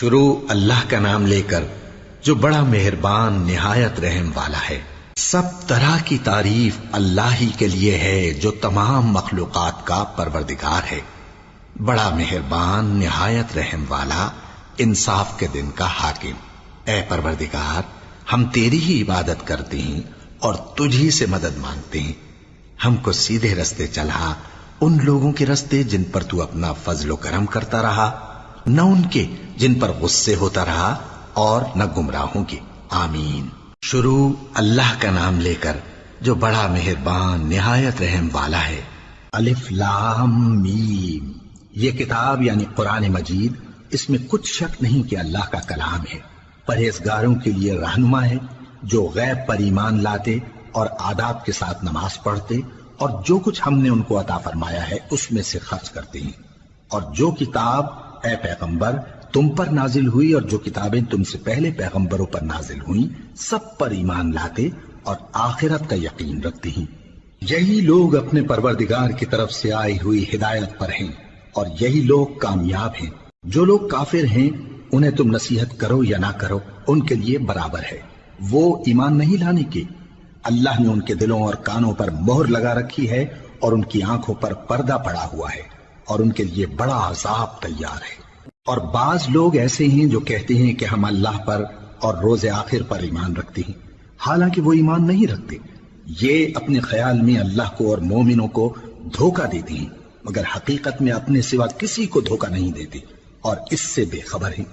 شروع اللہ کا نام لے کر جو بڑا مہربان نہایت رحم والا ہے۔ سب طرح کی تعریف اللہ ہی کے لیے ہے جو تمام مخلوقات کا پروردگار ہے، بڑا مہربان نہایت رحم والا، انصاف کے دن کا حاکم۔ اے پروردگار، ہم تیری ہی عبادت کرتے ہیں اور تجھی سے مدد مانگتے ہیں۔ ہم کو سیدھے رستے چلا، ان لوگوں کے رستے جن پر تو اپنا فضل و کرم کرتا رہا، نہ ان کے جن پر غصے ہوتا رہا، اور نہ گمراہوں کے۔ آمین۔ شروع اللہ کا نام لے کر جو بڑا مہربان نہایت رحم والا ہے۔ الف لام میم۔ یہ کتاب یعنی قرآن مجید، اس میں کچھ شک نہیں کہ اللہ کا کلام ہے، پرہیزگاروں کے لیے رہنما ہے، جو غیب پر ایمان لاتے اور آداب کے ساتھ نماز پڑھتے اور جو کچھ ہم نے ان کو عطا فرمایا ہے اس میں سے خرچ کرتے ہیں، اور جو کتاب اے پیغمبر تم پر نازل ہوئی اور جو کتابیں تم سے پہلے پیغمبروں پر نازل ہوئیں سب پر ایمان لاتے اور آخرت کا یقین رکھتے ہیں۔ یہی لوگ اپنے پروردگار کی طرف سے آئی ہوئی ہدایت پر ہیں اور یہی لوگ کامیاب ہیں۔ جو لوگ کافر ہیں انہیں تم نصیحت کرو یا نہ کرو ان کے لیے برابر ہے، وہ ایمان نہیں لانے کے۔ اللہ نے ان کے دلوں اور کانوں پر مہر لگا رکھی ہے اور ان کی آنکھوں پر پردہ پڑا ہوا ہے اور ان کے لیے بڑا عذاب تیار ہے۔ اور بعض لوگ ایسے ہیں جو کہتے ہیں کہ ہم اللہ پر اور روز آخر پر ایمان رکھتے ہیں، حالانکہ وہ ایمان نہیں رکھتے۔ یہ اپنے خیال میں اللہ کو اور مومنوں کو دھوکہ دیتے ہیں، مگر حقیقت میں اپنے سوا کسی کو دھوکہ نہیں دیتے اور اس سے بے خبر ہیں۔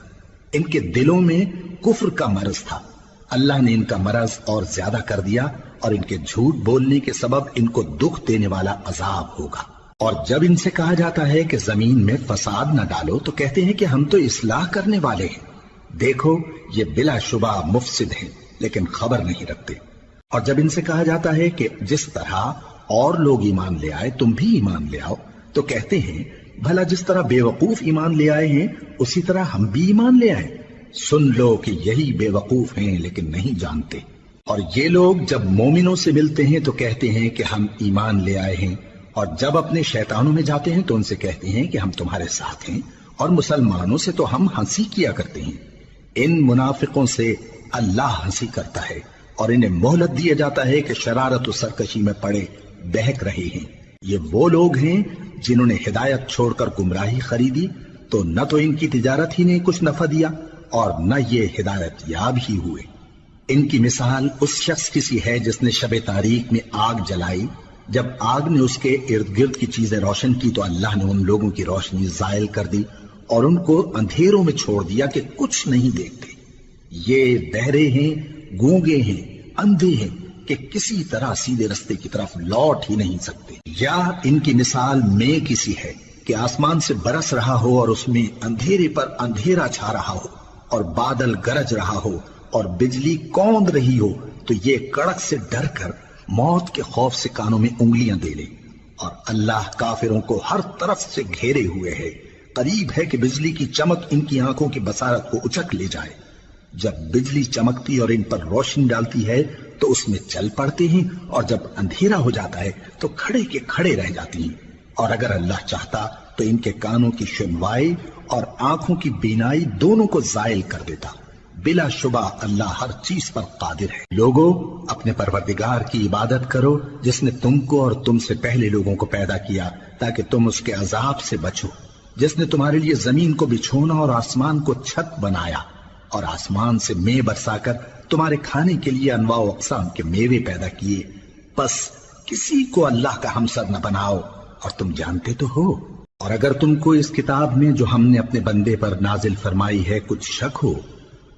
ان کے دلوں میں کفر کا مرض تھا، اللہ نے ان کا مرض اور زیادہ کر دیا اور ان کے جھوٹ بولنے کے سبب ان کو دکھ دینے والا عذاب ہوگا۔ اور جب ان سے کہا جاتا ہے کہ زمین میں فساد نہ ڈالو تو کہتے ہیں کہ ہم تو اصلاح کرنے والے ہیں، دیکھو یہ بلا شبہ مفسد ہیں لیکن خبر نہیں رکھتے۔ اور جب ان سے کہا جاتا ہے کہ جس طرح اور لوگ ایمان لے آئے تم بھی ایمان لے آؤ تو کہتے ہیں بھلا جس طرح بے وقوف ایمان لے آئے ہیں اسی طرح ہم بھی ایمان لے آئے۔ سن لو کہ یہی بے وقوف ہیں لیکن نہیں جانتے۔ اور یہ لوگ جب مومنوں سے ملتے ہیں تو کہتے ہیں کہ ہم ایمان لے آئے ہیں، اور جب اپنے شیطانوں میں جاتے ہیں تو ان سے کہتے ہیں کہ ہم تمہارے ساتھ ہیں، اور مسلمانوں سے تو ہم ہنسی کیا کرتے ہیں۔ ان منافقوں سے اللہ ہنسی کرتا ہے اور انہیں مہلت دیا جاتا ہے کہ شرارت و سرکشی میں پڑے بہک رہے ہیں۔ یہ وہ لوگ ہیں جنہوں نے ہدایت چھوڑ کر گمراہی خریدی، تو نہ تو ان کی تجارت ہی نے کچھ نفع دیا اور نہ یہ ہدایت یاب ہی ہوئے۔ ان کی مثال اس شخص کی سی ہے جس نے شب تاریک میں آگ جلائی، جب آگ نے اس کے ارد گرد کی چیزیں روشن کی تو اللہ نے ان لوگوں کی روشنی زائل کر دی اور ان کو اندھیروں میں چھوڑ دیا کہ کچھ نہیں دیکھتے۔ یہ بہرے ہیں، گونگے ہیں، اندھے ہیں کہ کسی طرح سیدھے رستے کی طرف لوٹ ہی نہیں سکتے۔ یا ان کی مثال میں کسی ہے کہ آسمان سے برس رہا ہو اور اس میں اندھیرے پر اندھیرا چھا رہا ہو اور بادل گرج رہا ہو اور بجلی کوند رہی ہو تو یہ کڑک سے ڈر کر موت کے خوف سے کانوں میں انگلیاں دے لے۔ اور اللہ کافروں کو ہر طرف سے گھیرے ہوئے ہے، قریب ہے کہ بجلی کی چمک ان کی آنکھوں کی بصارت کو اچک لے جائے۔ جب بجلی چمکتی اور ان پر روشنی ڈالتی ہے تو اس میں چل پڑتے ہیں، اور جب اندھیرا ہو جاتا ہے تو کھڑے کے کھڑے رہ جاتی ہیں۔ اور اگر اللہ چاہتا تو ان کے کانوں کی سنوائی اور آنکھوں کی بینائی دونوں کو زائل کر دیتا۔ بلا شبہ اللہ ہر چیز پر قادر ہے۔ لوگوں، اپنے پروردگار کی عبادت کرو جس نے تم کو اور تم سے پہلے لوگوں کو پیدا کیا تاکہ تم اس کے عذاب سے بچو، جس نے تمہارے لیے زمین کو بچھونا اور آسمان کو چھت بنایا اور آسمان سے مے برسا کر تمہارے کھانے کے لیے انواع و اقسام کے میوے پیدا کیے۔ بس کسی کو اللہ کا ہمسر نہ بناؤ، اور تم جانتے تو ہو۔ اور اگر تم کو اس کتاب میں جو ہم نے اپنے بندے پر نازل فرمائی ہے کچھ شک ہو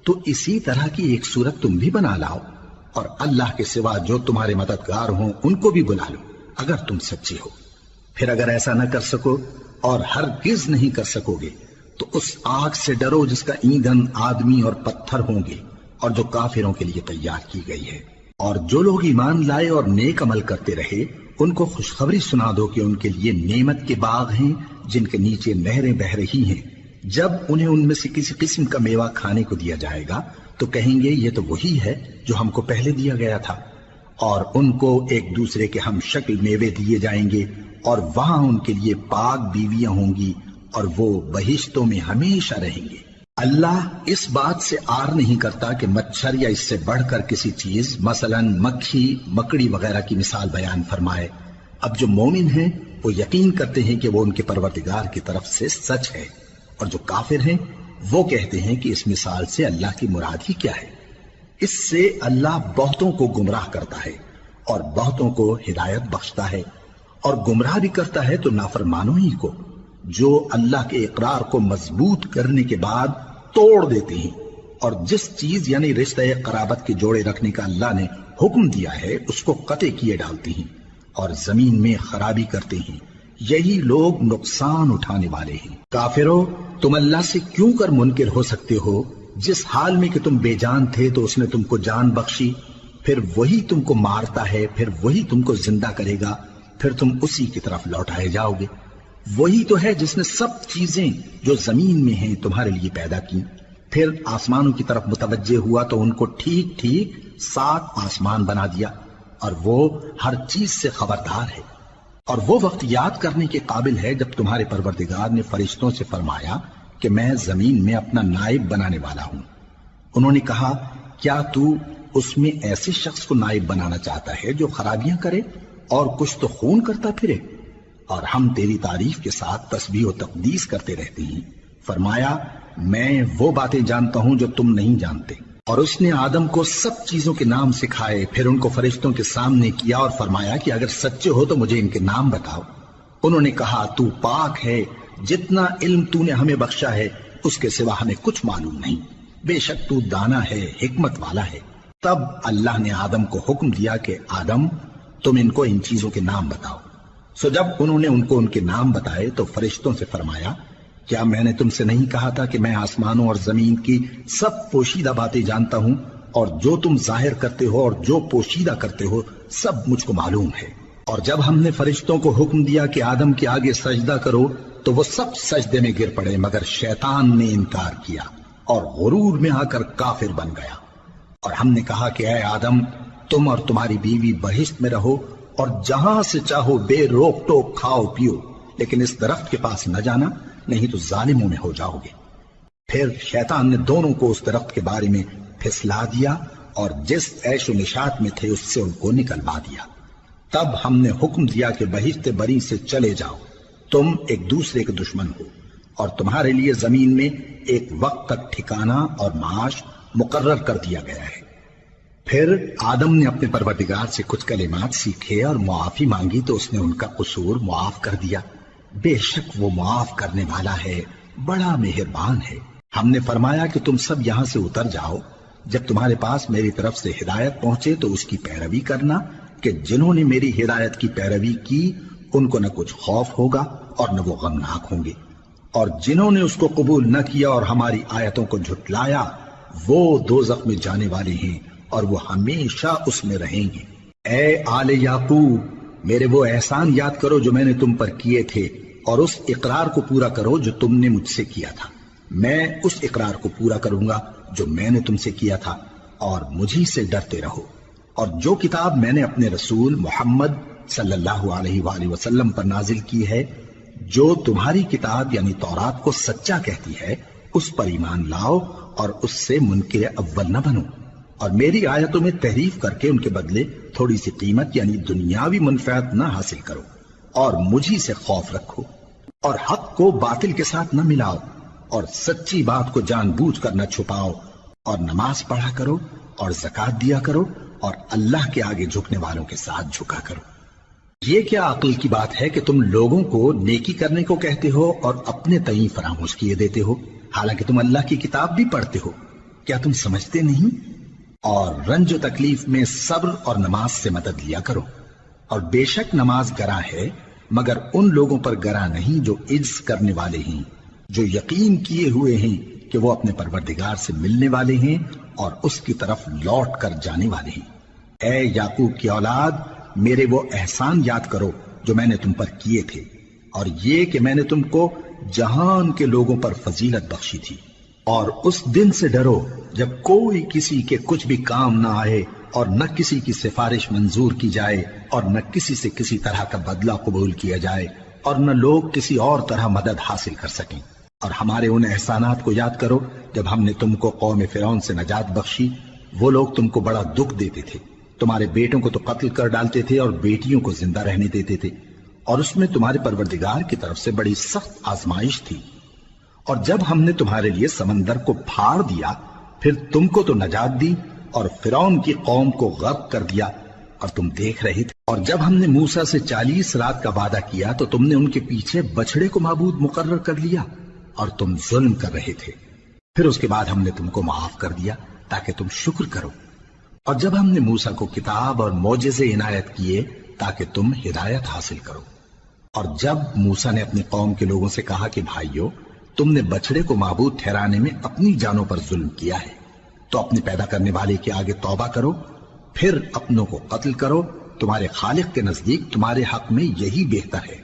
تو اسی طرح کی ایک صورت تم بھی بنا لاؤ، اور اللہ کے سوا جو تمہارے مددگار ہوں ان کو بھی بلا لو اگر تم سچے ہو۔ پھر اگر ایسا نہ کر سکو اور ہرگز نہیں کر سکو گے تو اس آگ سے ڈرو جس کا ایندھن آدمی اور پتھر ہوں گے اور جو کافروں کے لیے تیار کی گئی ہے۔ اور جو لوگ ایمان لائے اور نیک عمل کرتے رہے ان کو خوشخبری سنا دو کہ ان کے لیے نعمت کے باغ ہیں جن کے نیچے نہریں بہہ رہی ہیں۔ جب انہیں ان میں سے کسی قسم کا میوہ کھانے کو دیا جائے گا تو کہیں گے یہ تو وہی ہے جو ہم کو پہلے دیا گیا تھا، اور ان کو ایک دوسرے کے ہم شکل میوے دیے جائیں گے، اور وہاں ان کے لیے پاک بیویاں ہوں گی اور وہ بہشتوں میں ہمیشہ رہیں گے۔ اللہ اس بات سے آر نہیں کرتا کہ مچھر یا اس سے بڑھ کر کسی چیز مثلاً مکھی مکڑی وغیرہ کی مثال بیان فرمائے۔ اب جو مومن ہیں وہ یقین کرتے ہیں کہ وہ ان کے پروردگار کی طرف سے سچ ہے، اور جو کافر ہیں وہ کہتے ہیں کہ اس مثال سے اللہ کی مراد ہی کیا ہے۔ اس سے اللہ بہتوں کو گمراہ کرتا ہے اور بہتوں کو ہدایت بخشتا ہے، اور گمراہ بھی کرتا ہے تو نافرمانوں ہی کو، جو اللہ کے اقرار کو مضبوط کرنے کے بعد توڑ دیتے ہیں، اور جس چیز یعنی رشتہ قرابت کے جوڑے رکھنے کا اللہ نے حکم دیا ہے اس کو قطع کیے ڈالتے ہیں اور زمین میں خرابی کرتے ہیں۔ یہی لوگ نقصان اٹھانے والے ہیں۔ کافرو، تم اللہ سے کیوں کر منکر ہو سکتے ہو؟ جس حال میں کہ تم بے جان تھے تو اس نے تم کو جان بخشی، پھر وہی تم کو مارتا ہے، پھر وہی تم کو زندہ کرے گا، پھر تم اسی کی طرف لوٹائے جاؤ گے۔ وہی تو ہے جس نے سب چیزیں جو زمین میں ہیں تمہارے لیے پیدا کی، پھر آسمانوں کی طرف متوجہ ہوا تو ان کو ٹھیک ٹھیک 7 آسمان بنا دیا، اور وہ ہر چیز سے خبردار ہے۔ اور وہ وقت یاد کرنے کے قابل ہے جب تمہارے پروردگار نے فرشتوں سے فرمایا کہ میں زمین میں اپنا نائب بنانے والا ہوں۔ انہوں نے کہا، کیا تو اس میں ایسے شخص کو نائب بنانا چاہتا ہے جو خرابیاں کرے اور کچھ تو خون کرتا پھرے؟ اور ہم تیری تعریف کے ساتھ تسبیح و تقدیس کرتے رہتے ہیں۔ فرمایا، میں وہ باتیں جانتا ہوں جو تم نہیں جانتے۔ اور اس نے آدم کو سب چیزوں کے نام سکھائے، پھر ان کو فرشتوں کے سامنے کیا اور فرمایا کہ اگر سچے ہو تو مجھے ان کے نام بتاؤ۔ انہوں نے کہا، تو پاک ہے، جتنا علم تو نے ہمیں بخشا ہے اس کے سوا ہمیں کچھ معلوم نہیں، بے شک تو دانا ہے، حکمت والا ہے۔ تب اللہ نے آدم کو حکم دیا کہ آدم، تم ان کو ان چیزوں کے نام بتاؤ۔ سو جب انہوں نے ان کو ان کے نام بتائے تو فرشتوں سے فرمایا، کیا میں نے تم سے نہیں کہا تھا کہ میں آسمانوں اور زمین کی سب پوشیدہ باتیں جانتا ہوں، اور جو تم ظاہر کرتے ہو اور جو پوشیدہ کرتے ہو سب مجھ کو معلوم ہے۔ اور جب ہم نے فرشتوں کو حکم دیا کہ آدم کے آگے سجدہ کرو تو وہ سب سجدے میں گر پڑے مگر شیطان نے انکار کیا اور غرور میں آ کر کافر بن گیا۔ اور ہم نے کہا کہ اے آدم، تم اور تمہاری بیوی بہشت میں رہو اور جہاں سے چاہو بے روک ٹوک کھاؤ پیو، لیکن اس درخت کے پاس نہ جانا، نہیں تو ظالموں میں ہو جاؤ گے۔ پھر شیطان نے دونوں کو اس درخت کے بارے میں پھسلا دیا اور جس عیش و نشاط میں تھے اس سے ان کو نکلوا دیا۔ تب ہم نے حکم دیا کہ بہشت بری سے چلے جاؤ، تم ایک دوسرے کے دشمن ہو، اور تمہارے لیے زمین میں ایک وقت تک ٹھکانہ اور معاش مقرر کر دیا گیا ہے۔ پھر آدم نے اپنے پروردگار سے کچھ کلمات سیکھے اور معافی مانگی تو اس نے ان کا قصور معاف کر دیا۔ بے شک وہ معاف کرنے والا ہے، بڑا مہربان ہے۔ ہم نے فرمایا کہ تم سب یہاں سے اتر جاؤ، جب تمہارے پاس میری طرف سے ہدایت پہنچے تو اس کی پیروی کرنا، کہ جنہوں نے میری ہدایت کی پیروی کی ان کو نہ کچھ خوف ہوگا اور نہ وہ غمناک ہوں گے، اور جنہوں نے اس کو قبول نہ کیا اور ہماری آیتوں کو جھٹلایا وہ دوزخ میں جانے والے ہیں اور وہ ہمیشہ اس میں رہیں گے۔ اے آل یعقوب، میرے وہ احسان یاد کرو جو میں نے تم پر کیے تھے، اور اس اقرار کو پورا کرو جو تم نے مجھ سے کیا تھا۔ میں اس اقرار کو پورا کروں گا جو میں نے تم سے کیا تھا، اور مجھی سے ڈرتے رہو۔ اور جو کتاب میں نے اپنے رسول محمد صلی اللہ علیہ وآلہ وسلم پر نازل کی ہے، جو تمہاری کتاب یعنی تورات کو سچا کہتی ہے، اس پر ایمان لاؤ اور اس سے منکر اول نہ بنو، اور میری آیتوں میں تحریف کر کے ان کے بدلے تھوڑی سی قیمت یعنی دنیاوی منفعت نہ حاصل کرو، اور مجھی سے خوف رکھو، اور حق کو باطل کے ساتھ نہ ملاؤ، اور سچی بات کو جان بوجھ کر نہ چھپاؤ، اور نماز پڑھا کرو اور زکوٰۃ دیا کرو، اور اللہ کے آگے جھکنے والوں کے ساتھ جھکا کرو۔ یہ کیا عقل کی بات ہے کہ تم لوگوں کو نیکی کرنے کو کہتے ہو اور اپنے تئیں فراموش کیے دیتے ہو، حالانکہ تم اللہ کی کتاب بھی پڑھتے ہو؟ کیا تم سمجھتے نہیں؟ اور رنج و تکلیف میں صبر اور نماز سے مدد لیا کرو، اور بے شک نماز گراں ہے مگر ان لوگوں پر گراں نہیں جو عجز کرنے والے ہیں، جو یقین کیے ہوئے ہیں کہ وہ اپنے پروردگار سے ملنے والے ہیں اور اس کی طرف لوٹ کر جانے والے ہیں۔ اے یعقوب کی اولاد، میرے وہ احسان یاد کرو جو میں نے تم پر کیے تھے، اور یہ کہ میں نے تم کو جہان کے لوگوں پر فضیلت بخشی تھی۔ اور اس دن سے ڈرو جب کوئی کسی کے کچھ بھی کام نہ آئے، اور نہ کسی کی سفارش منظور کی جائے، اور نہ کسی سے کسی طرح کا بدلہ قبول کیا جائے، اور نہ لوگ کسی اور طرح مدد حاصل کر سکیں۔ اور ہمارے ان احسانات کو یاد کرو جب ہم نے تم کو قوم فرعون سے نجات بخشی۔ وہ لوگ تم کو بڑا دکھ دیتے تھے، تمہارے بیٹوں کو تو قتل کر ڈالتے تھے اور بیٹیوں کو زندہ رہنے دیتے تھے، اور اس میں تمہارے پروردگار کی طرف سے بڑی سخت آزمائش تھی۔ اور جب ہم نے تمہارے لیے سمندر کو پھاڑ دیا، پھر تم کو تو نجات دی اور فرعون کی قوم کو غرق کر دیا، اور تم دیکھ رہے تھے۔ اور جب ہم نے موسیٰ سے 40 رات کا وعدہ کیا تو تم نے ان کے پیچھے بچڑے کو معبود مقرر کر لیا اور تم ظلم کر رہے تھے۔ پھر اس کے بعد ہم نے تم کو معاف کر دیا تاکہ تم شکر کرو۔ اور جب ہم نے موسیٰ کو کتاب اور معجزے عنایت کیے تاکہ تم ہدایت حاصل کرو۔ اور جب موسیٰ نے اپنی قوم کے لوگوں سے کہا کہ بھائیو، تم نے بچڑے کو معبود ٹھہرانے میں اپنی جانوں پر ظلم کیا ہے، تو اپنے پیدا کرنے والے کے آگے توبہ کرو، پھر اپنوں کو قتل کرو، تمہارے خالق کے نزدیک تمہارے حق میں یہی بہتر ہے۔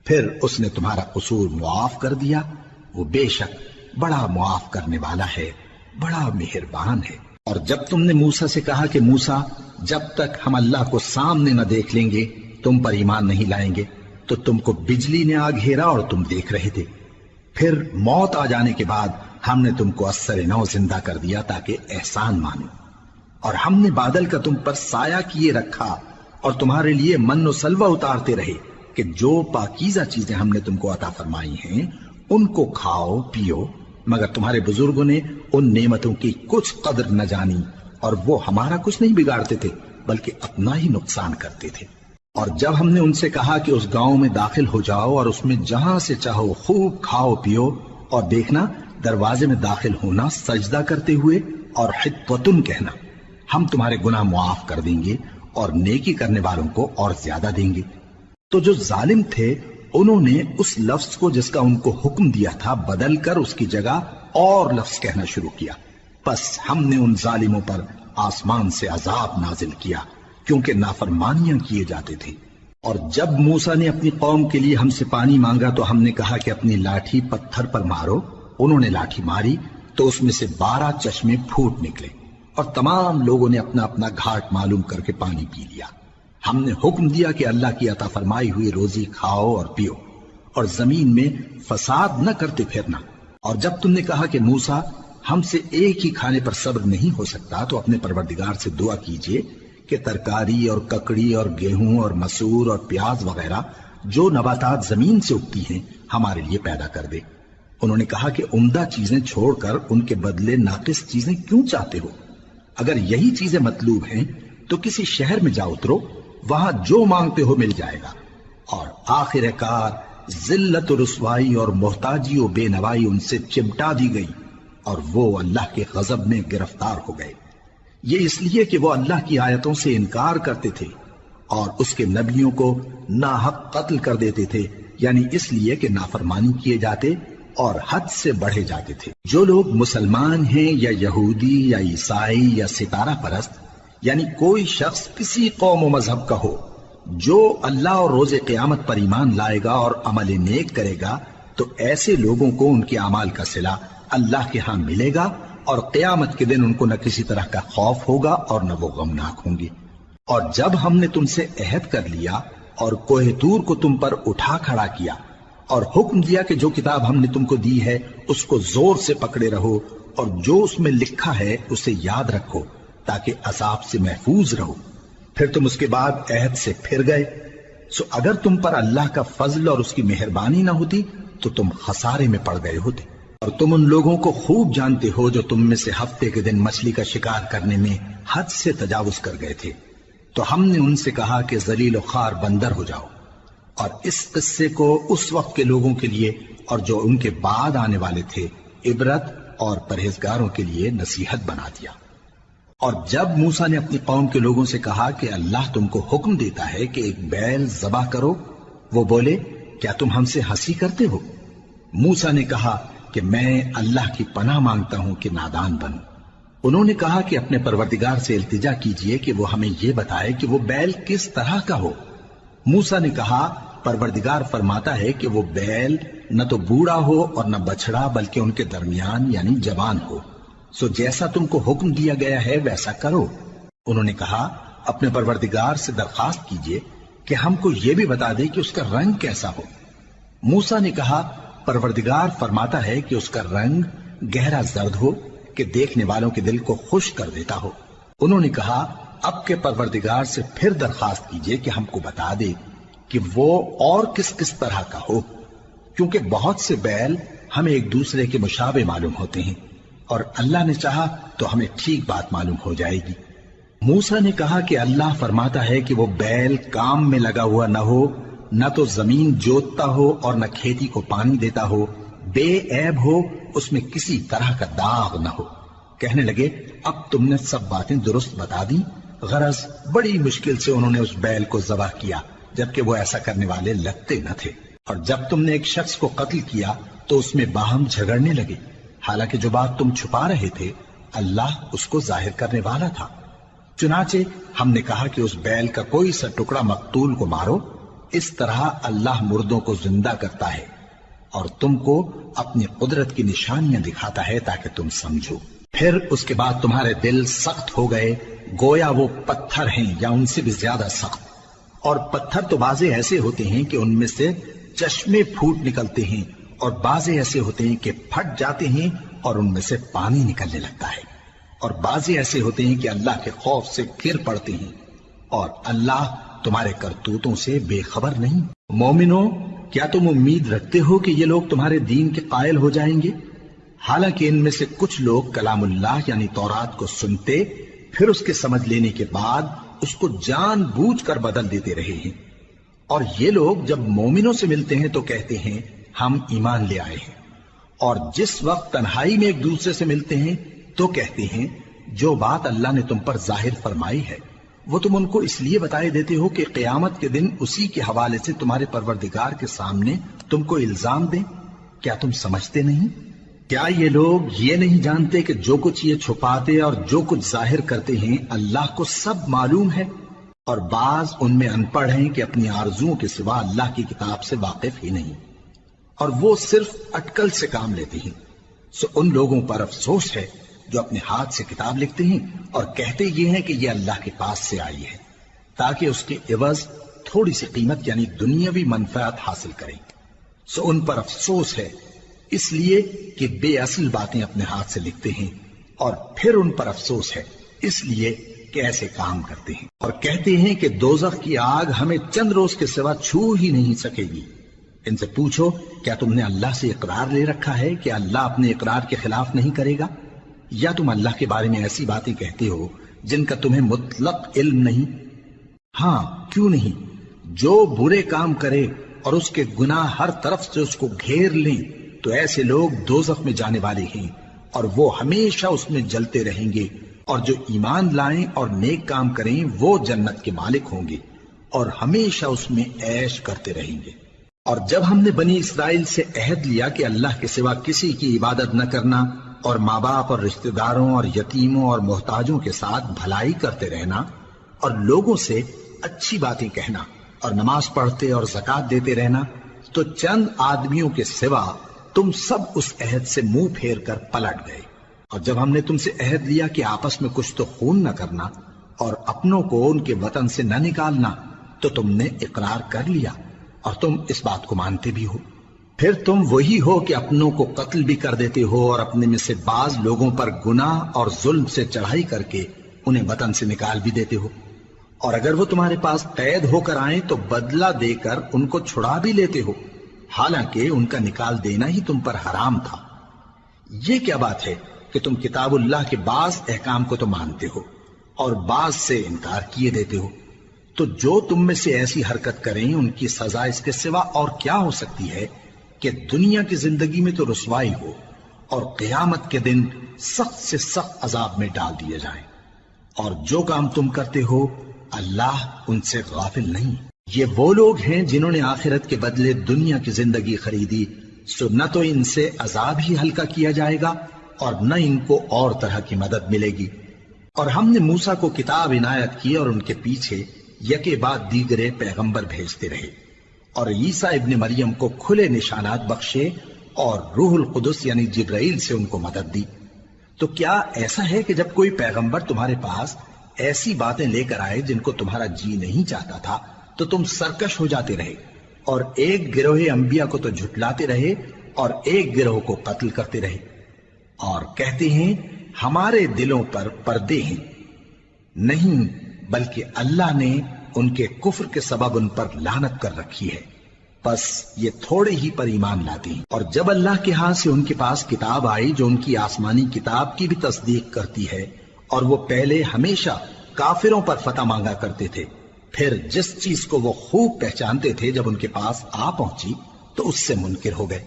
پھر اس نے تمہارا قصور معاف کر دیا، وہ بے شک بڑا معاف کرنے والا ہے، بڑا مہربان ہے۔ اور جب تم نے موسیٰ سے کہا کہ موسیٰ، جب تک ہم اللہ کو سامنے نہ دیکھ لیں گے تم پر ایمان نہیں لائیں گے، تو تم کو بجلی نے آ گھیرا اور تم دیکھ رہے تھے۔ پھر موت آ جانے کے بعد ہم نے تم کو اثر نو زندہ کر دیا تاکہ احسان مانو۔ اور ہم نے بادل کا تم پر سایہ کیے رکھا اور تمہارے لیے من و سلوہ اتارتے رہے کہ جو پاکیزہ چیزیں ہم نے تم کو عطا فرمائی ہیں ان کو کھاؤ پیو، مگر تمہارے بزرگوں نے ان نعمتوں کی کچھ قدر نہ جانی، اور وہ ہمارا کچھ نہیں بگاڑتے تھے بلکہ اپنا ہی نقصان کرتے تھے۔ اور جب ہم نے ان سے کہا کہ اس گاؤں میں داخل ہو جاؤ اور اس میں جہاں سے چاہو خوب کھاؤ پیو، اور دیکھنا دروازے میں داخل ہونا سجدہ کرتے ہوئے اور حطوتن کہنا، ہم تمہارے گناہ معاف کر دیں گے اور نیکی کرنے والوں کو اور زیادہ دیں گے۔ تو جو ظالم تھے انہوں نے اس لفظ کو جس کا ان کو حکم دیا تھا بدل کر اس کی جگہ اور لفظ کہنا شروع کیا، پس ہم نے ان ظالموں پر آسمان سے عذاب نازل کیا کیونکہ نافرمانیاں کیے جاتے تھے۔ اور جب موسیٰ نے اپنی قوم کے لیے ہم سے پانی مانگا تو ہم نے کہا کہ اپنی لاٹھی پتھر پر مارو۔ انہوں نے لاٹھی ماری تو اس میں سے 12 چشمے پھوٹ نکلے، اور تمام لوگوں نے اپنا اپنا گھاٹ معلوم کر کے پانی پی لیا۔ ہم نے حکم دیا کہ اللہ کی عطا فرمائی ہوئی روزی کھاؤ اور پیو، اور زمین میں فساد نہ کرتے پھرنا۔ اور جب تم نے کہا کہ موسیٰ، ہم سے ایک ہی کھانے پر صبر نہیں ہو سکتا، تو اپنے پروردگار سے دعا کیجئے کہ ترکاری اور ککڑی اور گیہوں اور مسور اور پیاز وغیرہ جو نباتات زمین سے اگتی ہیں ہمارے لیے پیدا کر دے۔ انہوں نے کہا کہ عمدہ چیزیں چھوڑ کر ان کے بدلے ناقص چیزیں کیوں چاہتے ہو؟ اگر یہی چیزیں مطلوب ہیں تو کسی شہر میں جا اترو، وہاں جو مانگتے ہو مل جائے گا۔ اور آخر کار ذلت و رسوائی اور محتاجی و بے نوائی ان سے چمٹا دی گئی، اور وہ اللہ کے غضب میں گرفتار ہو گئے۔ یہ اس لیے کہ وہ اللہ کی آیتوں سے انکار کرتے تھے اور اس کے نبیوں کو ناحق قتل کر دیتے تھے، یعنی اس لیے کہ نافرمانی کیے جاتے اور حد سے بڑھے جاتے تھے۔ جو لوگ مسلمان ہیں یا یہودی یا عیسائی یا ستارہ پرست، یعنی کوئی شخص کسی قوم و مذہب کا ہو، جو اللہ اور روز قیامت پر ایمان لائے گا اور عمل نیک کرے گا، تو ایسے لوگوں کو ان کے اعمال کا صلہ اللہ کے ہاں ملے گا، اور قیامت کے دن ان کو نہ کسی طرح کا خوف ہوگا اور نہ وہ غمناک ہوں گے۔ اور جب ہم نے تم سے عہد کر لیا اور کوہ طور کو تم پر اٹھا کھڑا کیا اور حکم دیا کہ جو کتاب ہم نے تم کو دی ہے اس کو زور سے پکڑے رہو، اور جو اس میں لکھا ہے اسے یاد رکھو تاکہ عذاب سے محفوظ رہو، پھر تم اس کے بعد عہد سے پھر گئے، سو اگر تم پر اللہ کا فضل اور اس کی مہربانی نہ ہوتی تو تم خسارے میں پڑ گئے ہوتے۔ اور تم ان لوگوں کو خوب جانتے ہو جو تم میں سے ہفتے کے دن مچھلی کا شکار کرنے میں حد سے تجاوز کر گئے تھے، تو ہم نے ان سے کہا کہ ذلیل و خوار بندر ہو جاؤ، اور اس قصے کو اس وقت کے لوگوں کے لیے اور جو ان کے بعد آنے والے تھے عبرت اور پرہیزگاروں کے لیے نصیحت بنا دیا۔ اور جب موسیٰ نے اپنی قوم کے لوگوں سے کہا کہ اللہ تم کو حکم دیتا ہے کہ ایک بیل ذبح کرو، وہ بولے کیا تم ہم سے ہنسی کرتے ہو؟ موسیٰ نے کہا کہ میں اللہ کی پناہ مانگتا ہوں کہ نادان بنوں۔ انہوں نے کہا کہ اپنے پروردگار سے التجا کیجئے کہ وہ ہمیں یہ بتائے کہ وہ بیل کس طرح کا ہو۔ موسیٰ نے کہا پروردگار فرماتا ہے کہ وہ بیل نہ تو بوڑھا ہو اور نہ بچڑا بلکہ ان کے درمیان یعنی جوان ہو، سو جیسا تم کو حکم دیا گیا ہے ویسا کرو۔ انہوں نے کہا اپنے پروردگار سے درخواست کیجئے کہ ہم کو یہ بھی بتا دے کہ اس کا رنگ کیسا ہو۔ موسیٰ نے کہا پروردگار فرماتا ہے کہ اس کا رنگ گہرا زرد ہو کہ دیکھنے والوں کے دل کو خوش کر دیتا ہو۔ انہوں نے کہا اب کے پروردگار سے پھر درخواست کیجئے کہ ہم کو بتا دے کہ وہ اور کس کس طرح کا ہو، کیونکہ بہت سے بیل ہمیں ایک دوسرے کے مشابہ معلوم ہوتے ہیں، اور اللہ نے چاہا تو ہمیں ٹھیک بات معلوم ہو جائے گی۔ موسیٰ نے کہا کہ اللہ فرماتا ہے کہ وہ بیل کام میں لگا ہوا نہ ہو، نہ تو زمین جوتتا ہو اور نہ کھیتی کو پانی دیتا ہو، بے عیب ہو، اس میں کسی طرح کا داغ نہ ہو۔ کہنے لگے اب تم نے سب باتیں درست بتا دی۔ غرض بڑی مشکل سے انہوں نے اس بیل کو ذبح کیا، جبکہ وہ ایسا کرنے والے لگتے نہ تھے۔ اور جب تم نے ایک شخص کو قتل کیا تو اس میں باہم جھگڑنے لگے، حالانکہ جو بات تم چھپا رہے تھے اللہ اس کو ظاہر کرنے والا تھا۔ چنانچہ ہم نے کہا کہ اس بیل کا کوئی سا ٹکڑا مقتول کو مارو، اس طرح اللہ مردوں کو زندہ کرتا ہے اور تم کو اپنی قدرت کی نشانیاں دکھاتا ہے تاکہ تم سمجھو۔ پھر اس کے بعد تمہارے دل سخت ہو گئے، گویا وہ پتھر ہیں یا ان سے بھی زیادہ سخت۔ اور پتھر تو بعضے ایسے ہوتے ہیں کہ ان میں سے چشمے پھوٹ نکلتے ہیں، اور بعضے ایسے ہوتے ہیں کہ پھٹ جاتے ہیں اور ان میں سے پانی نکلنے لگتا ہے، اور بعضے ایسے ہوتے ہیں کہ اللہ کے خوف سے گر پڑتے ہیں، اور اللہ تمہارے کرتوتوں سے بے خبر نہیں۔ مومنو، کیا تم امید رکھتے ہو کہ یہ لوگ تمہارے دین کے قائل ہو جائیں گے؟ حالانکہ ان میں سے کچھ لوگ کلام اللہ یعنی تورات کو سنتے، پھر اس کے سمجھ لینے کے بعد اس کو جان بوجھ کر بدل دیتے رہے ہیں، اور یہ لوگ جب مومنوں سے ملتے ہیں تو کہتے ہیں ہم ایمان لے آئے ہیں، اور جس وقت تنہائی میں ایک دوسرے سے ملتے ہیں تو کہتے ہیں جو بات اللہ نے تم پر ظاہر فرمائی ہے وہ تم ان کو اس لیے بتائے دیتے ہو کہ قیامت کے دن اسی کے حوالے سے تمہارے پروردگار کے سامنے تم کو الزام دیں۔ کیا تم سمجھتے نہیں؟ کیا یہ لوگ یہ نہیں جانتے کہ جو کچھ یہ چھپاتے اور جو کچھ ظاہر کرتے ہیں اللہ کو سب معلوم ہے؟ اور بعض ان میں ان پڑھ ہیں کہ اپنی آرزوؤں کے سوا اللہ کی کتاب سے واقف ہی نہیں، اور وہ صرف اٹکل سے کام لیتے ہیں۔ سو ان لوگوں پر افسوس ہے جو اپنے ہاتھ سے کتاب لکھتے ہیں اور کہتے یہ ہیں کہ یہ اللہ کے پاس سے آئی ہے، تاکہ اس کے عوض تھوڑی سی قیمت یعنی دنیاوی منفعت حاصل کریں۔ سو ان پر افسوس ہے اس لیے کہ بے اصل باتیں اپنے ہاتھ سے لکھتے ہیں، اور پھر ان پر افسوس ہے اس لیے کہ ایسے کام کرتے ہیں، اور کہتے ہیں کہ دوزخ کی آگ ہمیں چند روز کے سوا چھو ہی نہیں سکے گی۔ ان سے پوچھو کیا تم نے اللہ سے اقرار لے رکھا ہے کہ اللہ اپنے اقرار کے خلاف نہیں کرے گا؟ یا تم اللہ کے بارے میں ایسی باتیں کہتے ہو جن کا تمہیں مطلق علم نہیں؟ ہاں کیوں نہیں، جو برے کام کرے اور اس کے گناہ ہر طرف سے اس کو گھیر لیں تو ایسے لوگ دوزخ میں جانے والے ہیں، اور وہ ہمیشہ اس میں جلتے رہیں گے، اور جو ایمان لائیں اور نیک کام کریں وہ جنت کے مالک ہوں گے اور ہمیشہ اس میں عیش کرتے رہیں گے۔ اور جب ہم نے بنی اسرائیل سے عہد لیا کہ اللہ کے سوا کسی کی عبادت نہ کرنا، اور ماں باپ اور رشتہ داروں اور یتیموں اور محتاجوں کے ساتھ بھلائی کرتے رہنا، اور لوگوں سے اچھی باتیں کہنا، اور نماز پڑھتے اور زکوٰۃ دیتے رہنا، تو چند آدمیوں کے سوا تم سب اس عہد سے منہ پھیر کر پلٹ گئے۔ اور جب ہم نے تم سے عہد لیا کہ آپس میں کچھ تو خون نہ کرنا اور اپنوں کو ان کے وطن سے نہ نکالنا، تو تم نے اقرار کر لیا اور تم اس بات کو مانتے بھی ہو۔ پھر تم وہی ہو کہ اپنوں کو قتل بھی کر دیتے ہو اور اپنے میں سے بعض لوگوں پر گناہ اور ظلم سے چڑھائی کر کے انہیں وطن سے نکال بھی دیتے ہو، اور اگر وہ تمہارے پاس قید ہو کر آئیں تو بدلہ دے کر ان کو چھڑا بھی لیتے ہو، حالانکہ ان کا نکال دینا ہی تم پر حرام تھا۔ یہ کیا بات ہے کہ تم کتاب اللہ کے بعض احکام کو تو مانتے ہو اور بعض سے انکار کیے دیتے ہو؟ تو جو تم میں سے ایسی حرکت کریں ان کی سزا اس کے سوا اور کیا ہو سکتی ہے کہ دنیا کی زندگی میں تو رسوائی ہو اور قیامت کے دن سخت سے سخت عذاب میں ڈال دیے جائیں۔ اور جو کام تم کرتے ہو اللہ ان سے غافل نہیں۔ یہ وہ لوگ ہیں جنہوں نے آخرت کے بدلے دنیا کی زندگی خریدی، سو نہ تو ان سے عذاب ہی ہلکا کیا جائے گا اور نہ ان کو اور طرح کی مدد ملے گی۔ اور ہم نے موسیٰ کو کتاب عنایت کی اور ان کے پیچھے یکے بعد دیگرے پیغمبر بھیجتے رہے، اور عیسیٰ ابن مریم کو کھلے نشانات بخشے اور روح القدس یعنی جبرائیل سے ان کو مدد دی۔ تو کیا ایسا ہے کہ جب کوئی پیغمبر تمہارے پاس ایسی باتیں لے کر آئے جن کو تمہارا جی نہیں چاہتا تھا تو تم سرکش ہو جاتے رہے، اور ایک گروہ انبیاء کو تو جھٹلاتے رہے اور ایک گروہ کو قتل کرتے رہے، اور کہتے ہیں ہمارے دلوں پر پردے ہیں، نہیں بلکہ اللہ نے ان کے کفر کے سبب ان پر لعنت کر رکھی ہے، بس یہ تھوڑے ہی پر ایمان لاتے ہیں۔ اور جب اللہ کے ہاں سے ان کے پاس کتاب آئی جو ان کی آسمانی کتاب کی بھی تصدیق کرتی ہے، اور وہ پہلے ہمیشہ کافروں پر فتح مانگا کرتے تھے، پھر جس چیز کو وہ خوب پہچانتے تھے جب ان کے پاس آ پہنچی تو اس سے منکر ہو گئے،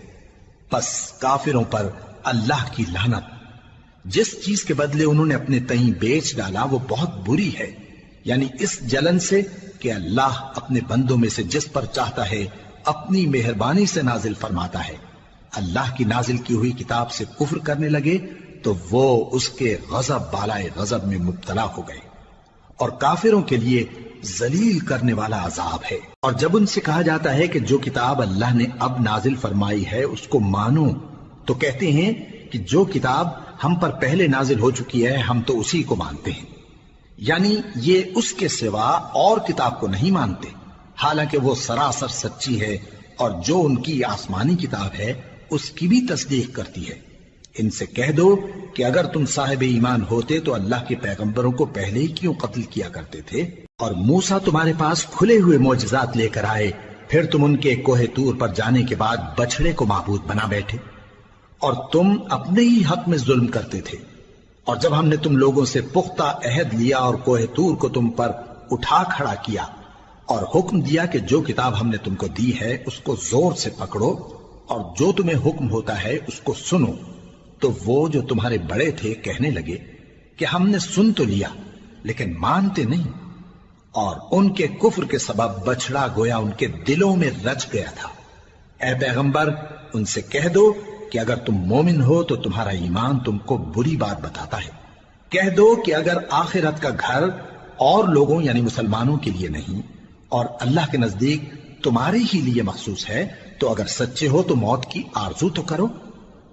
بس کافروں پر اللہ کی لعنت۔ جس چیز کے بدلے انہوں نے اپنے تئیں بیچ ڈالا وہ بہت بری ہے، یعنی اس جلن سے کہ اللہ اپنے بندوں میں سے جس پر چاہتا ہے اپنی مہربانی سے نازل فرماتا ہے۔ اللہ کی نازل کی ہوئی کتاب سے کفر کرنے لگے تو وہ اس کے غضب بالائے غضب میں مبتلا ہو گئے، اور کافروں کے لیے ذلیل کرنے والا عذاب ہے۔ اور جب ان سے کہا جاتا ہے کہ جو کتاب اللہ نے اب نازل فرمائی ہے اس کو مانو، تو کہتے ہیں کہ جو کتاب ہم پر پہلے نازل ہو چکی ہے ہم تو اسی کو مانتے ہیں، یعنی یہ اس کے سوا اور کتاب کو نہیں مانتے، حالانکہ وہ سراسر سچی ہے، اور جو ان کی آسمانی کتاب ہے اس کی بھی تصدیق کرتی ہے۔ ان سے کہہ دو کہ اگر تم صاحب ایمان ہوتے تو اللہ کے پیغمبروں کو پہلے ہی کیوں قتل کیا کرتے تھے؟ اور موسیٰ تمہارے پاس کھلے ہوئے معجزات لے کر آئے، پھر تم ان کے کوہ طور پر جانے کے بعد بچڑے کو معبود بنا بیٹھے، اور تم اپنے ہی حق میں ظلم کرتے تھے۔ اور جب ہم نے تم لوگوں سے پختہ عہد لیا اور کوہ طور کو تم پر اٹھا کھڑا کیا، اور حکم دیا کہ جو کتاب ہم نے تم کو دی ہے اس کو زور سے پکڑو، اور جو تمہیں حکم ہوتا ہے اس کو سنو، تو وہ جو تمہارے بڑے تھے کہنے لگے کہ ہم نے سن تو لیا لیکن مانتے نہیں، اور ان کے کفر کے سبب بچڑا گویا ان کے دلوں میں رچ گیا تھا۔ اے پیغمبر ان سے کہہ دو کہ اگر تم مومن ہو تو تمہارا ایمان تم کو بری بات بتاتا ہے، کہہ دو کہ اگر آخرت کا گھر اور لوگوں یعنی مسلمانوں کے لیے نہیں اور اللہ کے نزدیک تمہارے ہی لیے مخصوص ہے تو اگر سچے ہو تو موت کی آرزو تو کرو،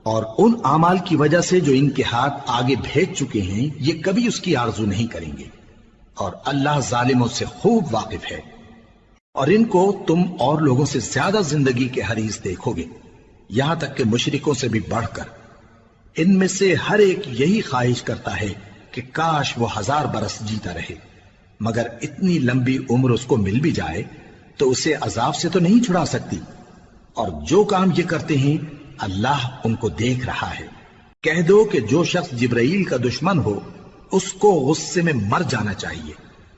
اور ان اعمال کی وجہ سے جو ان کے ہاتھ آگے بھیج چکے ہیں یہ کبھی اس کی آرزو نہیں کریں گے، اور اللہ ظالموں سے خوب واقف ہے۔ اور ان کو تم اور لوگوں سے زیادہ زندگی کے حریص دیکھو گے، یہاں تک کہ مشرکوں سے بھی بڑھ کر۔ ان میں سے ہر ایک یہی خواہش کرتا ہے کہ کاش وہ 1000 برس جیتا رہے، مگر اتنی لمبی عمر اس کو مل بھی جائے تو اسے عذاب سے تو نہیں چھڑا سکتی، اور جو کام یہ کرتے ہیں اللہ ان کو دیکھ رہا ہے۔ کہہ دو کہ جو شخص جبرائیل کا دشمن ہو اس کو غصے میں مر جانا چاہیے،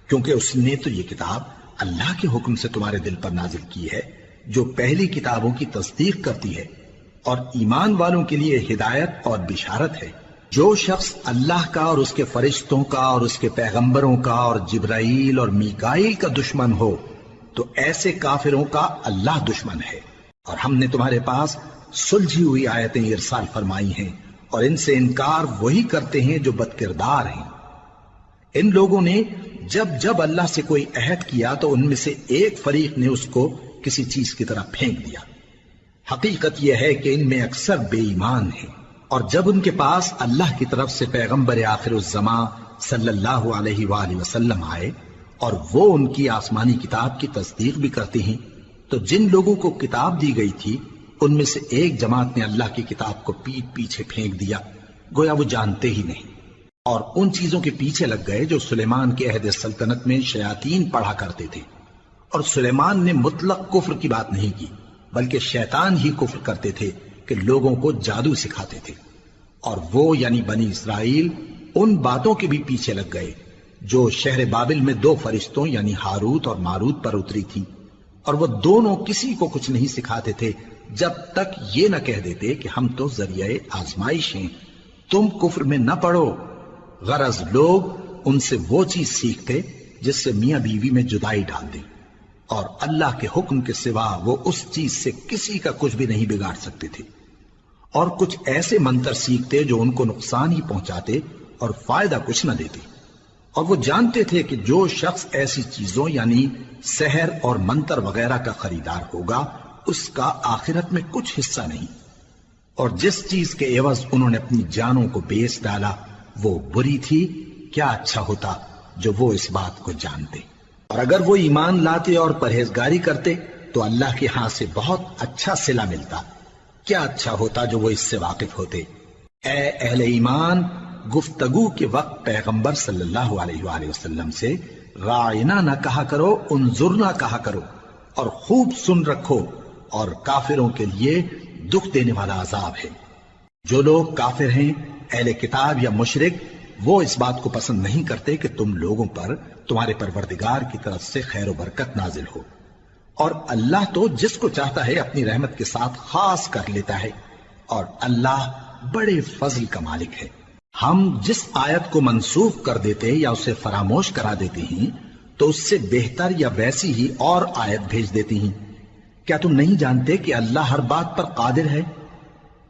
کیونکہ اس نے تو یہ کتاب اللہ کے حکم سے تمہارے دل پر نازل کی ہے جو پہلی کتابوں کی تصدیق کرتی ہے، اور ایمان والوں کے لیے ہدایت اور بشارت ہے۔ جو شخص اللہ کا اور اس کے فرشتوں کا اور اس کے پیغمبروں کا اور جبرائیل اور میکائیل کا دشمن ہو تو ایسے کافروں کا اللہ دشمن ہے۔ اور ہم نے تمہارے پاس سلجھی ہوئی آیتیں ارسال فرمائی ہیں، اور ان سے انکار وہی کرتے ہیں جو بد کردار ہیں۔ ان لوگوں نے جب جب اللہ سے کوئی عہد کیا تو ان میں سے ایک فریق نے اس کو کسی چیز کی طرح پھینک دیا۔ حقیقت یہ ہے کہ ان میں اکثر بے ایمان ہیں، اور جب ان کے پاس اللہ کی طرف سے پیغمبر آخر الزمان صلی اللہ علیہ وآلہ وسلم آئے اور وہ ان کی آسمانی کتاب کی تصدیق بھی کرتے ہیں، تو جن لوگوں کو کتاب دی گئی تھی ان میں سے ایک جماعت نے اللہ کی کتاب کو پیٹ پیچھے پھینک دیا، گویا وہ جانتے ہی نہیں، اور ان چیزوں کے پیچھے لگ گئے جو سلیمان کے عہد سلطنت میں شیاطین پڑھا کرتے تھے۔ اور سلیمان نے مطلق کفر کی بات نہیں کی، بلکہ شیطان ہی کفر کرتے تھے کہ لوگوں کو جادو سکھاتے تھے، اور وہ یعنی بنی اسرائیل ان باتوں کے بھی پیچھے لگ گئے جو شہر بابل میں 2 فرشتوں یعنی ہاروت اور ماروت پر اتری تھی، اور وہ دونوں کسی کو کچھ نہیں سکھاتے تھے جب تک یہ نہ کہہ دیتے کہ ہم تو ذریعہ آزمائش ہیں، تم کفر میں نہ پڑو۔ غرض لوگ ان سے وہ چیز سیکھتے جس سے میاں بیوی میں جدائی ڈال دیں، اور اللہ کے حکم کے سوا وہ اس چیز سے کسی کا کچھ بھی نہیں بگاڑ سکتے تھے، اور کچھ ایسے منتر سیکھتے جو ان کو نقصان ہی پہنچاتے اور فائدہ کچھ نہ دیتے، اور وہ جانتے تھے کہ جو شخص ایسی چیزوں یعنی سحر اور منتر وغیرہ کا خریدار ہوگا اس کا آخرت میں کچھ حصہ نہیں، اور جس چیز کے عوض انہوں نے اپنی جانوں کو بیچ ڈالا وہ بری تھی، کیا اچھا ہوتا جو وہ اس بات کو جانتے۔ اور اگر وہ ایمان لاتے اور پرہیزگاری کرتے تو اللہ کے ہاں سے بہت اچھا صلہ ملتا، کیا اچھا ہوتا جو وہ اس سے واقف ہوتے۔ اے اہل ایمان، گفتگو کے وقت پیغمبر صلی اللہ علیہ وآلہ وسلم سے رائنا نہ کہا کرو، انظرنا کہا کرو، اور خوب سن رکھو، اور کافروں کے لیے دکھ دینے والا عذاب ہے۔ جو لوگ کافر ہیں، اہل کتاب یا مشرک، وہ اس بات کو پسند نہیں کرتے کہ تم لوگوں پر تمہارے پروردگار کی طرف سے خیر و برکت نازل ہو، اور اللہ تو جس کو چاہتا ہے اپنی رحمت کے ساتھ خاص کر لیتا ہے، اور اللہ بڑے فضل کا مالک ہے۔ ہم جس آیت کو منسوخ کر دیتے یا اسے فراموش کرا دیتے ہیں تو اس سے بہتر یا ویسی ہی اور آیت بھیج دیتی ہیں۔ کیا تم نہیں جانتے کہ اللہ ہر بات پر قادر ہے؟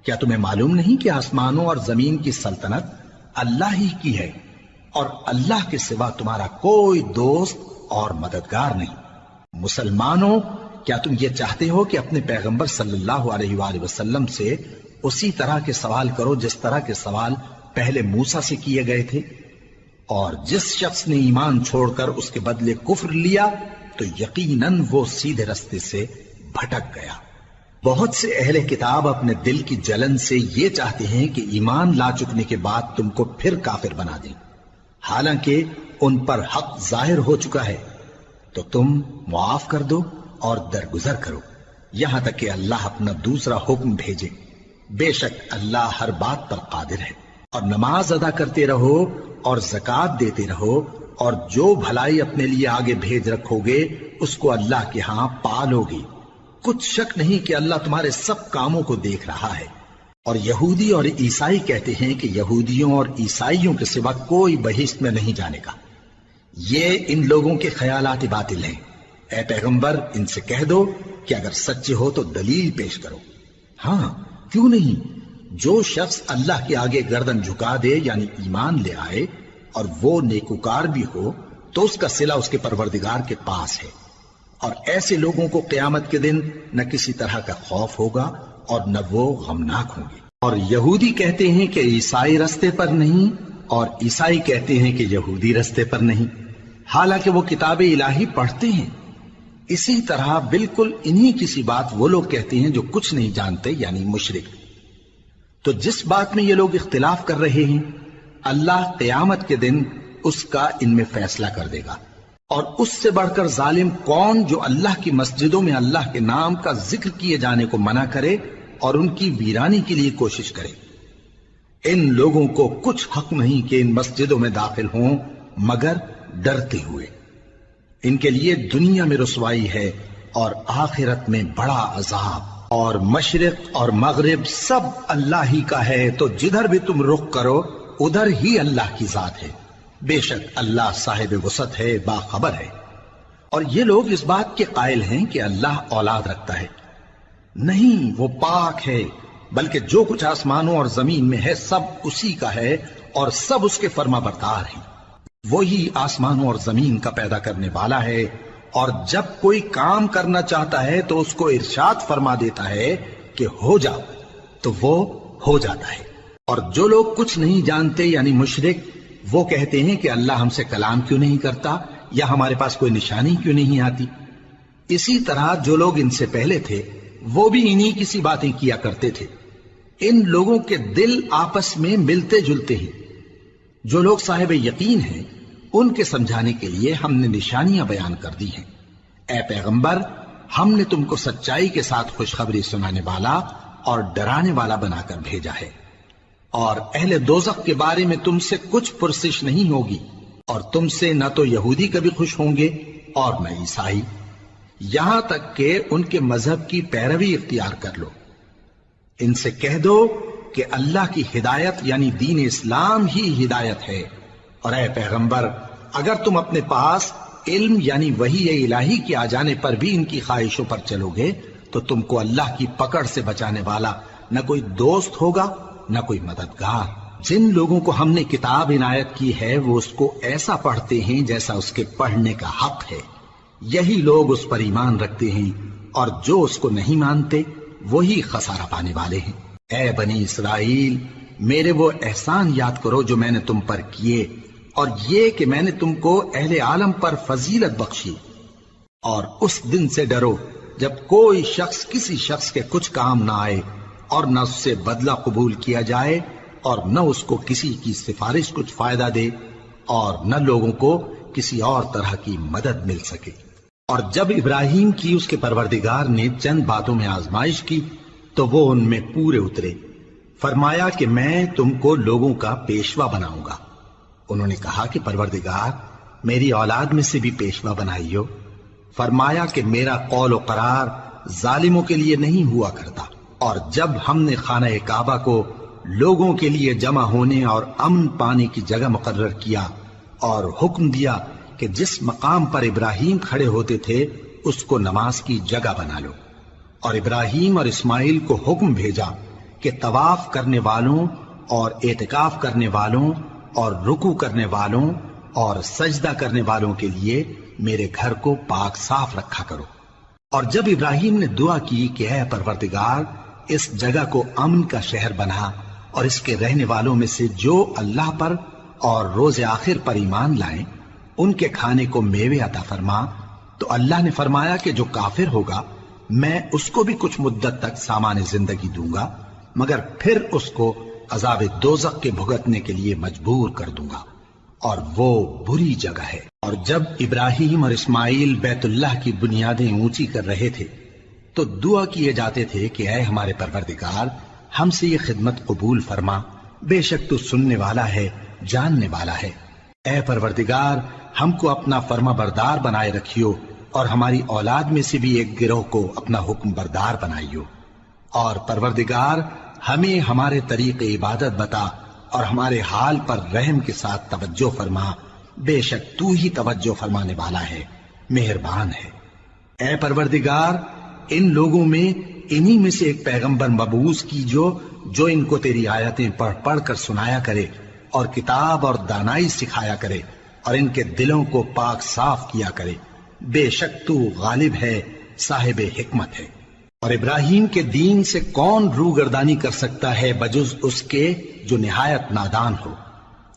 کیا تمہیں معلوم نہیں کہ آسمانوں اور زمین کی سلطنت اللہ ہی کی ہے، اور اللہ کے سوا تمہارا کوئی دوست اور مددگار نہیں؟ مسلمانوں، کیا تم یہ چاہتے ہو کہ اپنے پیغمبر صلی اللہ علیہ وآلہ وسلم سے اسی طرح کے سوال کرو جس طرح کے سوال پہلے موسیٰ سے کیے گئے تھے؟ اور جس شخص نے ایمان چھوڑ کر اس کے بدلے کفر لیا تو یقیناً وہ سیدھے رستے سے بھٹک گیا۔ بہت سے اہل کتاب اپنے دل کی جلن سے یہ چاہتے ہیں کہ ایمان لا چکنے کے بعد تم کو پھر کافر بنا دیں، حالانکہ ان پر حق ظاہر ہو چکا ہے۔ تو تم معاف کر دو اور درگزر کرو یہاں تک کہ اللہ اپنا دوسرا حکم بھیجے۔ بے شک اللہ ہر بات پر قادر ہے۔ اور نماز ادا کرتے رہو اور زکوٰۃ دیتے رہو، اور جو بھلائی اپنے لیے آگے بھیج رکھو گے اس کو اللہ کے ہاں پالو گے۔ کچھ شک نہیں کہ اللہ تمہارے سب کاموں کو دیکھ رہا ہے۔ اور یہودی اور عیسائی کہتے ہیں کہ یہودیوں اور عیسائیوں کے سوا کوئی بہشت میں نہیں جانے کا۔ یہ ان لوگوں کے خیالات باطل ہیں۔ اے پیغمبر، ان سے کہہ دو کہ اگر سچے ہو تو دلیل پیش کرو۔ ہاں، کیوں نہیں؟ جو شخص اللہ کے آگے گردن جھکا دے، یعنی ایمان لے آئے، اور وہ نیکوکار بھی ہو، تو اس کا صلہ اس کے پروردگار کے پاس ہے۔ اور ایسے لوگوں کو قیامت کے دن نہ کسی طرح کا خوف ہوگا اور نہ وہ غمناک ہوں گے۔ اور یہودی کہتے ہیں کہ عیسائی رستے پر نہیں، اور عیسائی کہتے ہیں کہ یہودی رستے پر نہیں، حالانکہ وہ کتاب الہی پڑھتے ہیں۔ اسی طرح بالکل انہی کسی بات وہ لوگ کہتے ہیں جو کچھ نہیں جانتے، یعنی مشرک۔ تو جس بات میں یہ لوگ اختلاف کر رہے ہیں، اللہ قیامت کے دن اس کا ان میں فیصلہ کر دے گا۔ اور اس سے بڑھ کر ظالم کون جو اللہ کی مسجدوں میں اللہ کے نام کا ذکر کیے جانے کو منع کرے اور ان کی ویرانی کے لیے کوشش کرے۔ ان لوگوں کو کچھ حق نہیں کہ ان مسجدوں میں داخل ہوں مگر ڈرتے ہوئے۔ ان کے لیے دنیا میں رسوائی ہے اور آخرت میں بڑا عذاب۔ اور مشرق اور مغرب سب اللہ ہی کا ہے، تو جدھر بھی تم رخ کرو ادھر ہی اللہ کی ذات ہے۔ بے شک اللہ صاحب وسعت ہے، باخبر ہے۔ اور یہ لوگ اس بات کے قائل ہیں کہ اللہ اولاد رکھتا ہے۔ نہیں، وہ پاک ہے، بلکہ جو کچھ آسمانوں اور زمین میں ہے سب اسی کا ہے، اور سب اس کے فرما بردار ہیں۔ وہی آسمانوں اور زمین کا پیدا کرنے والا ہے، اور جب کوئی کام کرنا چاہتا ہے تو اس کو ارشاد فرما دیتا ہے کہ ہو جاؤ، تو وہ ہو جاتا ہے۔ اور جو لوگ کچھ نہیں جانتے، یعنی مشرک، وہ کہتے ہیں کہ اللہ ہم سے کلام کیوں نہیں کرتا، یا ہمارے پاس کوئی نشانی کیوں نہیں آتی۔ اسی طرح جو لوگ ان سے پہلے تھے وہ بھی انہی کسی باتیں کیا کرتے تھے۔ ان لوگوں کے دل آپس میں ملتے جلتے ہیں۔ جو لوگ صاحب یقین ہیں ان کے سمجھانے کے لیے ہم نے نشانیاں بیان کر دی ہیں۔ اے پیغمبر، ہم نے تم کو سچائی کے ساتھ خوشخبری سنانے والا اور ڈرانے والا بنا کر بھیجا ہے۔ اور اہل دوزخ کے بارے میں تم سے کچھ پرسش نہیں ہوگی، اور تم سے نہ تو یہودی کبھی خوش ہوں گے اور نہ عیسائی، یہاں تک کہ ان کے مذہب کی پیروی اختیار کر لو۔ ان سے کہہ دو کہ اللہ کی ہدایت یعنی دین اسلام ہی ہدایت ہے۔ اور اے پیغمبر، اگر تم اپنے پاس علم یعنی وحی الہی کے آ جانے پر بھی ان کی خواہشوں پر چلو گے تو تم کو اللہ کی پکڑ سے بچانے والا نہ کوئی دوست ہوگا نہ کوئی مددگار۔ جن لوگوں کو ہم نے کتاب عنایت کی ہے وہ اس کو ایسا پڑھتے ہیں جیسا اس کے پڑھنے کا حق ہے، یہی لوگ اس پر ایمان رکھتے ہیں، اور جو اس کو نہیں مانتے وہی خسارہ پانے والے ہیں۔ اے بنی اسرائیل، میرے وہ احسان یاد کرو جو میں نے تم پر کیے، اور یہ کہ میں نے تم کو اہل عالم پر فضیلت بخشی۔ اور اس دن سے ڈرو جب کوئی شخص کسی شخص کے کچھ کام نہ آئے، اور نہ اس سے بدلہ قبول کیا جائے اور نہ اس کو کسی کی سفارش کچھ فائدہ دے اور نہ لوگوں کو کسی اور طرح کی مدد مل سکے۔ اور جب ابراہیم کی اس کے پروردگار نے چند باتوں میں آزمائش کی تو وہ ان میں پورے اترے۔ فرمایا کہ میں تم کو لوگوں کا پیشوا بناؤں گا۔ انہوں نے کہا کہ پروردگار میری اولاد میں سے بھی پیشوا بنائیو۔ فرمایا کہ میرا قول و قرار ظالموں کے لیے نہیں ہوا کرتا۔ اور جب ہم نے خانہ کعبہ کو لوگوں کے لیے جمع ہونے اور امن پانے کی جگہ مقرر کیا اور حکم دیا کہ جس مقام پر ابراہیم کھڑے ہوتے تھے اس کو نماز کی جگہ بنا لو، اور ابراہیم اور اسماعیل کو حکم بھیجا کہ طواف کرنے والوں اور اعتکاف کرنے والوں اور رکوع کرنے والوں اور سجدہ کرنے والوں کے لیے میرے گھر کو پاک صاف رکھا کرو۔ اور جب ابراہیم نے دعا کی کہ اے پروردگار اس جگہ کو امن کا شہر بنا اور اس کے رہنے والوں میں سے جو اللہ پر اور روز آخر پر ایمان لائیں ان کے کھانے کو میوے عطا فرما، تو اللہ نے فرمایا کہ جو کافر ہوگا میں اس کو بھی کچھ مدت تک سامان زندگی دوں گا، مگر پھر اس کو عذاب دوزخ کے بھگتنے کے لیے مجبور کر دوں گا، اور وہ بری جگہ ہے۔ اور جب ابراہیم اور اسماعیل بیت اللہ کی بنیادیں اونچی کر رہے تھے تو دعا کیے جاتے تھے کہ اے ہمارے پروردگار ہم سے یہ خدمت قبول فرما، بے شک تو سننے والا ہے، جاننے والا ہے۔ اے پروردگار ہم کو اپنا فرما بردار بنائے رکھیو اور ہماری اولاد میں سے بھی ایک گروہ کو اپنا حکم بردار بنائیو، اور پروردگار ہمیں ہمارے طریق عبادت بتا اور ہمارے حال پر رحم کے ساتھ توجہ فرما، بے شک تو ہی توجہ فرمانے والا ہے، مہربان ہے۔ اے پروردگار ان لوگوں میں انہی میں سے ایک پیغمبر مبعوث کی جو ان کو تیری آیتیں پڑھ پڑھ کر سنایا کرے اور کتاب اور دانائی سکھایا کرے اور ان کے دلوں کو پاک صاف کیا کرے، بے شک تو غالب ہے، صاحب حکمت ہے۔ اور ابراہیم کے دین سے کون روگردانی کر سکتا ہے بجز اس کے جو نہایت نادان ہو،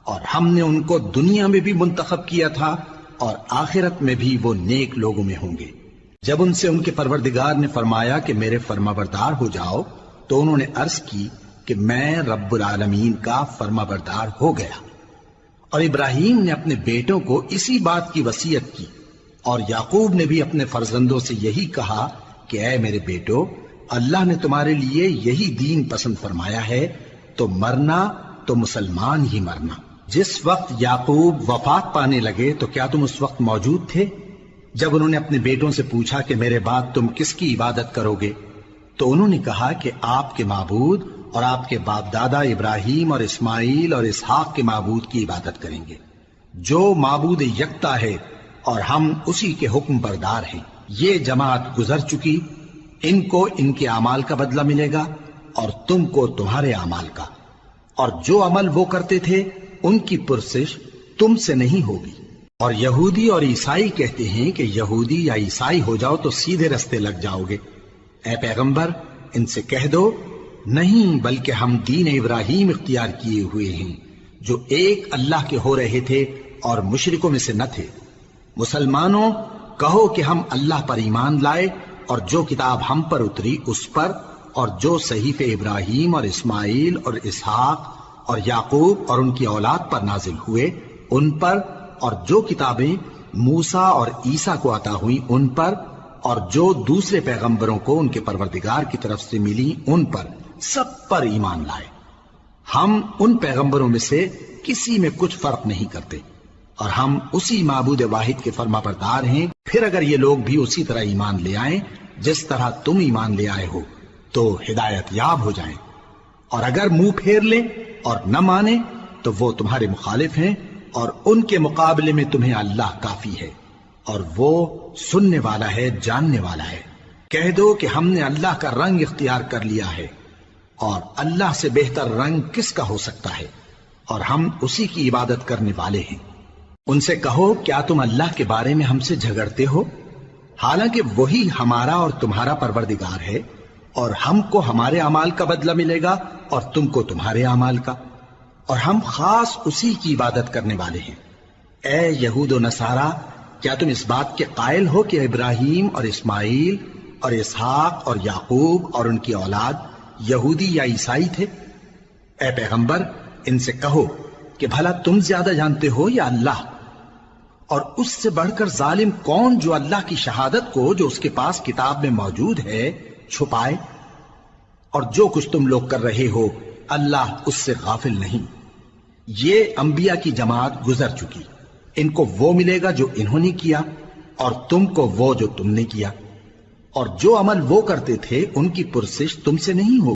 اور ہم نے ان کو دنیا میں بھی منتخب کیا تھا اور آخرت میں بھی وہ نیک لوگوں میں ہوں گے۔ جب ان سے ان کے پروردگار نے فرمایا کہ میرے فرما بردار ہو جاؤ تو انہوں نے عرض کی کہ میں رب العالمین کا فرما بردار ہو گیا۔ اور ابراہیم نے اپنے بیٹوں کو اسی بات کی وصیت کی، اور یعقوب نے بھی اپنے فرزندوں سے یہی کہا کہ اے میرے بیٹو، اللہ نے تمہارے لیے یہی دین پسند فرمایا ہے، تو مرنا تو مسلمان ہی مرنا۔ جس وقت یعقوب وفات پانے لگے تو کیا تم اس وقت موجود تھے جب انہوں نے اپنے بیٹوں سے پوچھا کہ میرے بعد تم کس کی عبادت کرو گے؟ تو انہوں نے کہا کہ آپ کے معبود اور آپ کے باپ دادا ابراہیم اور اسماعیل اور اسحاق کے معبود کی عبادت کریں گے، جو معبود یکتا ہے اور ہم اسی کے حکم بردار ہیں۔ یہ جماعت گزر چکی، ان کو ان کے اعمال کا بدلہ ملے گا اور تم کو تمہارے اعمال کا، اور جو عمل وہ کرتے تھے ان کی پرسش تم سے نہیں ہوگی۔ اور یہودی اور عیسائی کہتے ہیں کہ یہودی یا عیسائی ہو جاؤ تو سیدھے رستے لگ جاؤ گے۔ اے پیغمبر ان سے کہہ دو نہیں، بلکہ ہم دین ابراہیم اختیار کیے ہوئے ہیں جو ایک اللہ کے ہو رہے تھے اور مشرکوں میں سے نہ تھے۔ مسلمانوں کہو کہ ہم اللہ پر ایمان لائے اور جو کتاب ہم پر اتری اس پر، اور جو صحیفے ابراہیم اور اسماعیل اور اسحاق اور یعقوب اور ان کی اولاد پر نازل ہوئے ان پر، اور جو کتابیں موسیٰ اور عیسیٰ کو عطا ہوئی ان پر، اور جو دوسرے پیغمبروں کو ان کے پروردگار کی طرف سے ملی ان پر، سب پر ایمان لائے۔ ہم ان پیغمبروں میں سے کسی میں کچھ فرق نہیں کرتے، اور ہم اسی معبود واحد کے فرما بردار ہیں۔ پھر اگر یہ لوگ بھی اسی طرح ایمان لے آئیں جس طرح تم ایمان لے آئے ہو تو ہدایت یاب ہو جائیں، اور اگر منہ پھیر لیں اور نہ مانیں تو وہ تمہارے مخالف ہیں، اور ان کے مقابلے میں تمہیں اللہ کافی ہے، اور وہ سننے والا ہے، جاننے والا ہے۔ کہہ دو کہ ہم نے اللہ کا رنگ اختیار کر لیا ہے، اور اللہ سے بہتر رنگ کس کا ہو سکتا ہے، اور ہم اسی کی عبادت کرنے والے ہیں۔ ان سے کہو کیا تم اللہ کے بارے میں ہم سے جھگڑتے ہو، حالانکہ وہی ہمارا اور تمہارا پروردگار ہے، اور ہم کو ہمارے اعمال کا بدلہ ملے گا اور تم کو تمہارے اعمال کا، اور ہم خاص اسی کی عبادت کرنے والے ہیں۔ اے یہود و نصارا، کیا تم اس بات کے قائل ہو کہ ابراہیم اور اسماعیل اور اسحاق اور یعقوب اور ان کی اولاد یہودی یا عیسائی تھے؟ اے پیغمبر ان سے کہو کہ بھلا تم زیادہ جانتے ہو یا اللہ؟ اور اس سے بڑھ کر ظالم کون جو اللہ کی شہادت کو جو اس کے پاس کتاب میں موجود ہے چھپائے؟ اور جو کچھ تم لوگ کر رہے ہو اللہ اس سے غافل نہیں۔ یہ انبیاء کی جماعت گزر چکی، ان کو وہ ملے گا جو انہوں نے کیا اور تم کو وہ جو تم نے کیا، اور جو عمل وہ کرتے تھے ان کی پرسش تم سے نہیں ہوگی۔